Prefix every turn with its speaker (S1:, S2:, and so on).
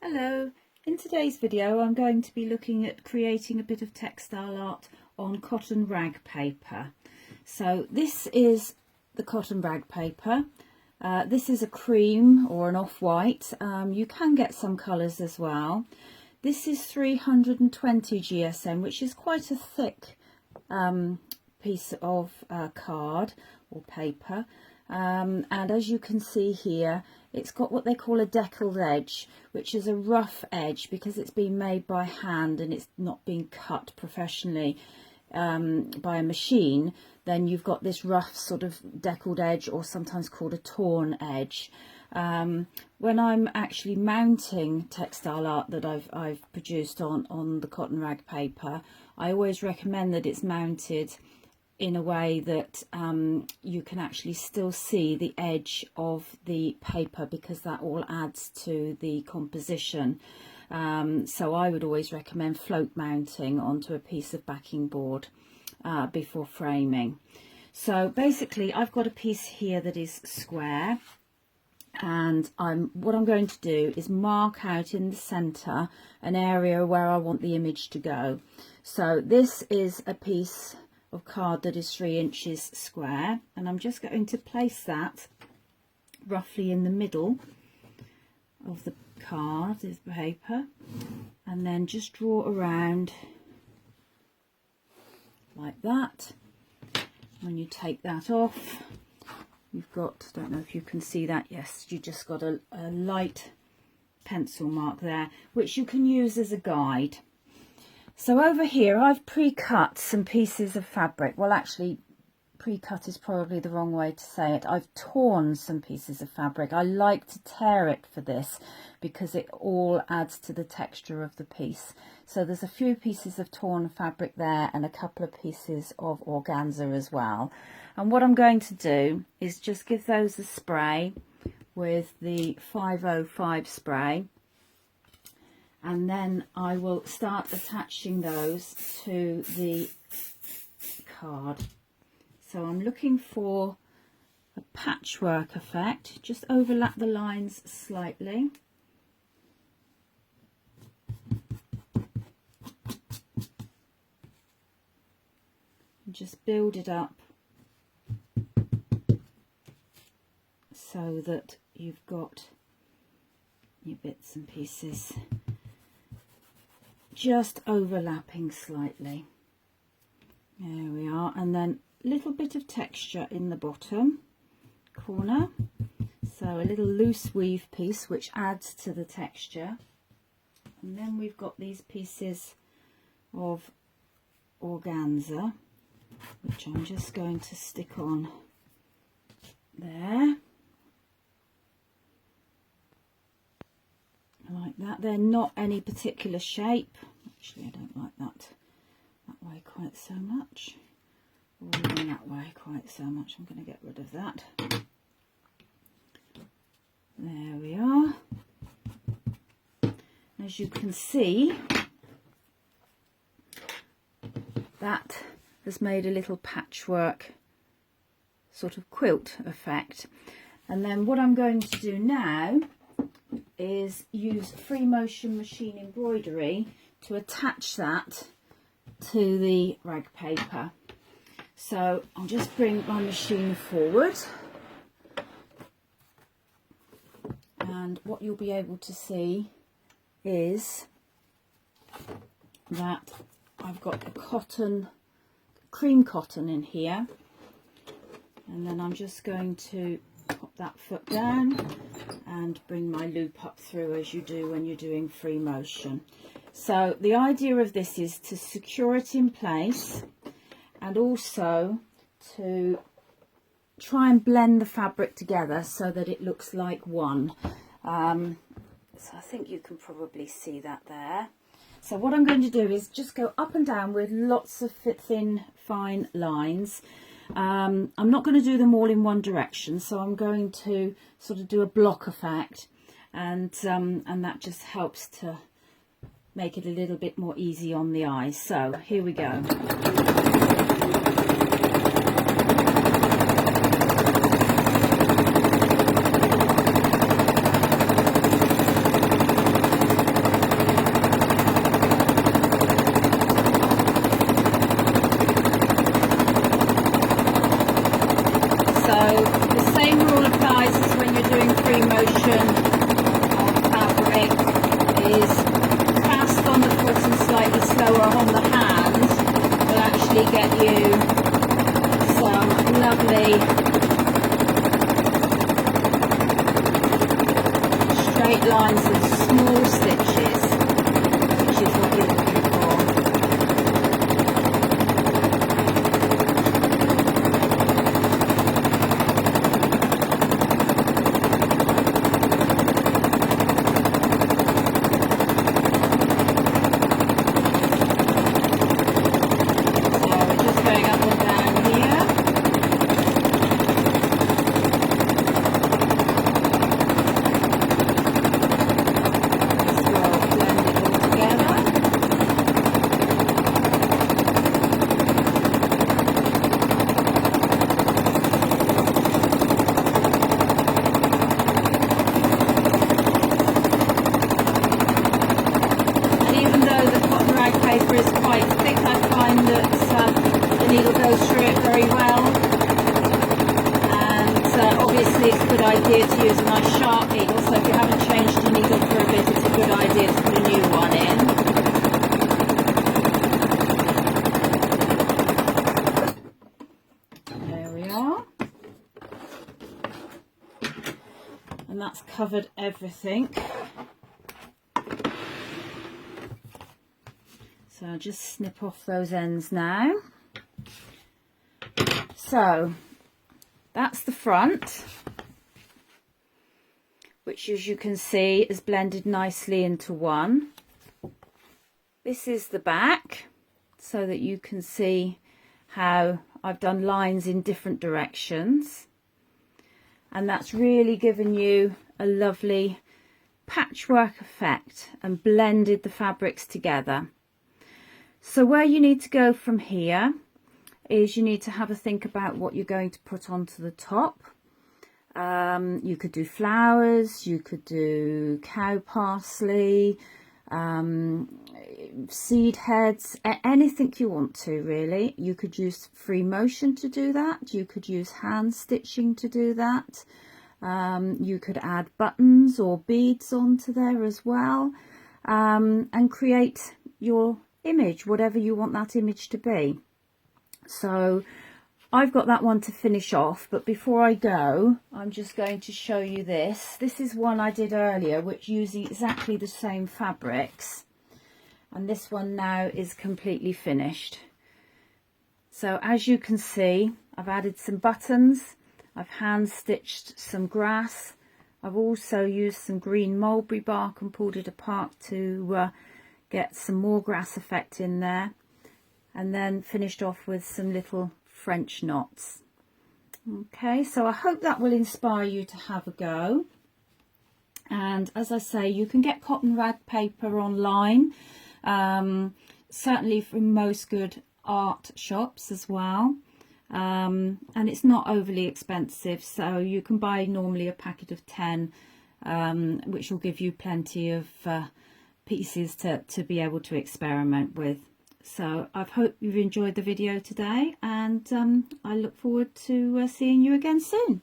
S1: Hello, in today's video I'm going to be looking at creating a bit of textile art on cotton rag paper. So this is the cotton rag paper. This is a cream or an off-white. You can get some colours as well. This is 320 GSM, which is quite a thick piece of card or paper. And as you can see here, it's got what they call a deckled edge, which is a rough edge because it's been made by hand and it's not been cut professionally by a machine. Then you've got this rough sort of deckled edge, or sometimes called a torn edge. When I'm actually mounting textile art that I've produced on the cotton rag paper, I always recommend that it's mounted in a way that you can actually still see the edge of the paper, because that all adds to the composition. So I would always recommend float mounting onto a piece of backing board before framing. So basically I've got a piece here that is square, and what I'm going to do is mark out in the center an area where I want the image to go. So this is a piece of card that is 3 inches square, and I'm just going to place that roughly in the middle of the card, is the paper, and then just draw around like that. When you take that off, you've got, I don't know if you can see that, yes, you just got a light pencil mark there, which you can use as a guide. So over here I've pre-cut some pieces of fabric. Well, actually, pre-cut is probably the wrong way to say it. I've torn some pieces of fabric. I like to tear it for this because it all adds to the texture of the piece. So there's a few pieces of torn fabric there and a couple of pieces of organza as well. And what I'm going to do is just give those a spray with the 505 spray. And then I will start attaching those to the card. So I'm looking for a patchwork effect. Just overlap the lines slightly. And just build it up so that you've got your bits and pieces just overlapping slightly. There we are, and then a little bit of texture in the bottom corner, so a little loose weave piece which adds to the texture. And then we've got these pieces of organza, which I'm just going to stick on there like that. They're not any particular shape. Actually, I don't like that way quite so much, or even that way quite so much. I'm going to get rid of that. There we are. As you can see, that has made a little patchwork sort of quilt effect. And then what I'm going to do now is use free motion machine embroidery to attach that to the rag paper. So I'll just bring my machine forward, and what you'll be able to see is that I've got a cotton, cream cotton in here, and then I'm just going to pop that foot down and bring my loop up through, as you do when you're doing free motion. So the idea of this is to secure it in place, and also to try and blend the fabric together so that it looks like one. So I think you can probably see that there. So what I'm going to do is just go up and down with lots of thin, fine lines. I'm not going to do them all in one direction, so I'm going to sort of do a block effect, and that just helps to make it a little bit more easy on the eyes. So here we go. free motion of fabric is fast on the foot and slightly slower on the hand will actually get you some lovely straight lines and small stitches, which is what you're looking for. Is quite thick, I find that the needle goes through it very well, and obviously it's a good idea to use a nice sharp needle, so if you haven't changed your needle for a bit, it's a good idea to put a new one in. There we are, and that's covered everything. So I'll just snip off those ends now. So that's the front, which as you can see is blended nicely into one. This is the back, so that you can see how I've done lines in different directions. And that's really given you a lovely patchwork effect and blended the fabrics together. So where you need to go from here is you need to have a think about what you're going to put onto the top. You could do flowers, you could do cow parsley, seed heads, anything you want to really. You could use free motion to do that. You could use hand stitching to do that. You could add buttons or beads onto there as well, and create your image, whatever you want that image to be. So I've got that one to finish off, but before I go, I'm just going to show you this. This is one I did earlier, which using exactly the same fabrics, and this one now is completely finished. So as you can see, I've added some buttons, I've hand stitched some grass, I've also used some green mulberry bark and pulled it apart to get some more grass effect in there, and then finished off with some little French knots. Okay, so I hope that will inspire you to have a go. And as I say, you can get cotton rag paper online, certainly from most good art shops as well, and it's not overly expensive, so you can buy normally a packet of 10, which will give you plenty of pieces to be able to experiment with. So I hope you've enjoyed the video today, and I look forward to seeing you again soon.